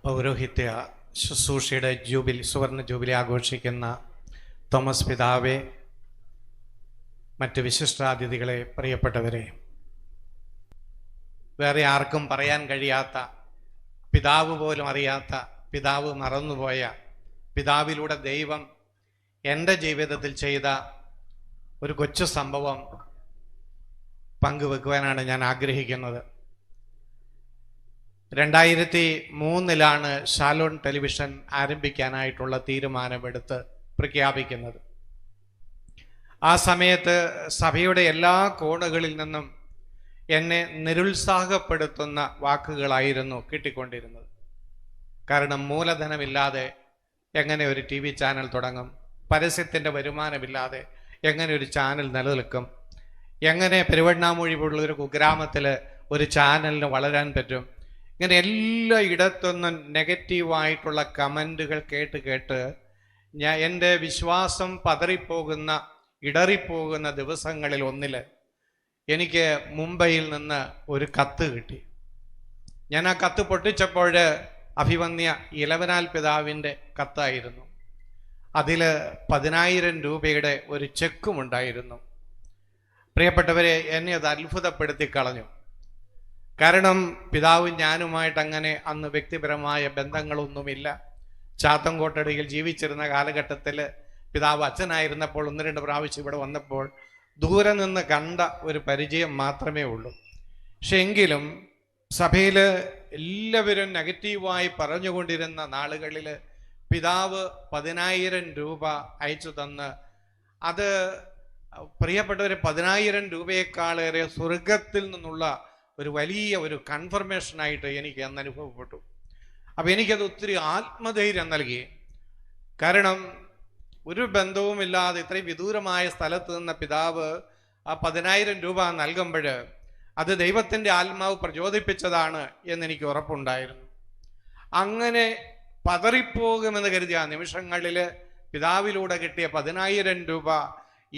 പൗരോഹിത്യ ശുശ്രൂഷയുടെ സുവർണ ജൂബിലി ആഘോഷിക്കുന്ന തോമസ് പിതാവെ, മറ്റ് വിശിഷ്ടാതിഥികളെ, പ്രിയപ്പെട്ടവരെ, വേറെ ആർക്കും പറയാൻ കഴിയാത്ത, പിതാവ് പോലും അറിയാത്ത, പിതാവ് മറന്നുപോയ, പിതാവിലൂടെ ദൈവം എൻ്റെ ജീവിതത്തിൽ ചെയ്ത ഒരു കൊച്ചു സംഭവം പങ്കുവെക്കുവാനാണ് ഞാൻ ആഗ്രഹിക്കുന്നത്. 2003 ഷാലോൺ ടെലിവിഷൻ ആരംഭിക്കാനായിട്ടുള്ള തീരുമാനമെടുത്ത് പ്രഖ്യാപിക്കുന്നത്. ആ സമയത്ത് സഭയുടെ എല്ലാ കോണുകളിൽ നിന്നും എന്നെ നിരുത്സാഹപ്പെടുത്തുന്ന വാക്കുകളായിരുന്നു കിട്ടിക്കൊണ്ടിരുന്നത്. കാരണം മൂലധനമില്ലാതെ എങ്ങനെ ഒരു TV ചാനൽ തുടങ്ങും? പരസ്യത്തിൻ്റെ വരുമാനമില്ലാതെ എങ്ങനെ ഒരു ചാനൽ നിലനിൽക്കും? എങ്ങനെ പെരുവണ്ണാമൂഴി പോലുള്ള ഒരു കുഗ്രാമത്തിൽ ഒരു ചാനലിന് വളരാൻ പറ്റും? ഇങ്ങനെ എല്ലാ ഇടത്തുനിന്നും നെഗറ്റീവായിട്ടുള്ള കമൻറ്റുകൾ കേട്ട് എൻ്റെ വിശ്വാസം പതറിപ്പോകുന്ന, ഇടറിപ്പോകുന്ന ദിവസങ്ങളിൽ ഒന്നിൽ എനിക്ക് മുംബൈയിൽ നിന്ന് ഒരു കത്ത് കിട്ടി. ഞാൻ ആ കത്ത് പൊട്ടിച്ചപ്പോൾ അഭിവന്യ ഇലവനാൽ പിതാവിൻ്റെ കത്തായിരുന്നു. അതിൽ 10,000 രൂപയുടെ ഒരു ചെക്കുമുണ്ടായിരുന്നു. പ്രിയപ്പെട്ടവരെ, എന്നെ അത് അത്ഭുതപ്പെടുത്തി കളഞ്ഞു. കാരണം പിതാവും ഞാനുമായിട്ട് അങ്ങനെ അന്ന് വ്യക്തിപരമായ ബന്ധങ്ങളൊന്നുമില്ല. ചാത്തൻകോട്ടടിയിൽ ജീവിച്ചിരുന്ന കാലഘട്ടത്തിൽ പിതാവ് അച്ഛനായിരുന്നപ്പോൾ 1-2 പ്രാവശ്യം ഇവിടെ വന്നപ്പോൾ ദൂരെ നിന്ന് കണ്ട ഒരു പരിചയം മാത്രമേ ഉള്ളൂ. പക്ഷെ എങ്കിലും സഭയിൽ എല്ലാവരും നെഗറ്റീവായി പറഞ്ഞുകൊണ്ടിരുന്ന നാളുകളിൽ പിതാവ് 10,000 രൂപ അയച്ചു തന്ന്, അത് പ്രിയപ്പെട്ടവർ 10,000 രൂപയെക്കാളേറെ സ്വർഗത്തിൽ നിന്നുള്ള ഒരു വലിയ ഒരു കൺഫർമേഷനായിട്ട് എനിക്ക് അന്ന് അനുഭവപ്പെട്ടു. അപ്പം എനിക്കത് ഒത്തിരി ആത്മധൈര്യം നൽകി. കാരണം ഒരു ബന്ധവുമില്ലാതെ ഇത്രയും വിദൂരമായ സ്ഥലത്ത് നിന്ന പിതാവ് ആ 10,000 രൂപ നൽകുമ്പോൾ അത് ദൈവത്തിൻ്റെ ആത്മാവ് പ്രചോദിപ്പിച്ചതാണ് എന്നെനിക്ക് ഉറപ്പുണ്ടായിരുന്നു. അങ്ങനെ പതറിപ്പോകുമെന്ന് കരുതിയ ആ നിമിഷങ്ങളിൽ പിതാവിലൂടെ കിട്ടിയ 10,000 രൂപ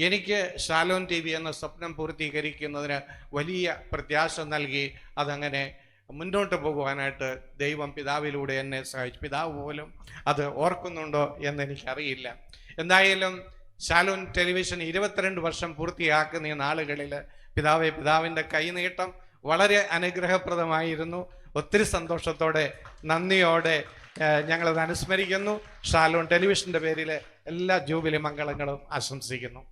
എനിക്ക് ഷാലോൺ TV എന്ന സ്വപ്നം പൂർത്തീകരിക്കുന്നതിന് വലിയ പ്രത്യാശ നൽകി. അതങ്ങനെ മുന്നോട്ട് പോകുവാനായിട്ട് ദൈവം പിതാവിലൂടെ എന്നെ സഹായിച്ചു. പിതാവ് പോലും അത് ഓർക്കുന്നുണ്ടോ എന്നെനിക്കറിയില്ല. എന്തായാലും ഷാലോൺ ടെലിവിഷൻ 22 വർഷം പൂർത്തിയാക്കുന്ന ഈ നാളുകളിൽ പിതാവിൻ്റെ കൈനീട്ടം വളരെ അനുഗ്രഹപ്രദമായിരുന്നു. ഒത്തിരി സന്തോഷത്തോടെ, നന്ദിയോടെ ഞങ്ങളത് അനുസ്മരിക്കുന്നു. ഷാലോൺ ടെലിവിഷൻ്റെ പേരിൽ എല്ലാ ജൂബിലി മംഗളങ്ങളും ആശംസിക്കുന്നു.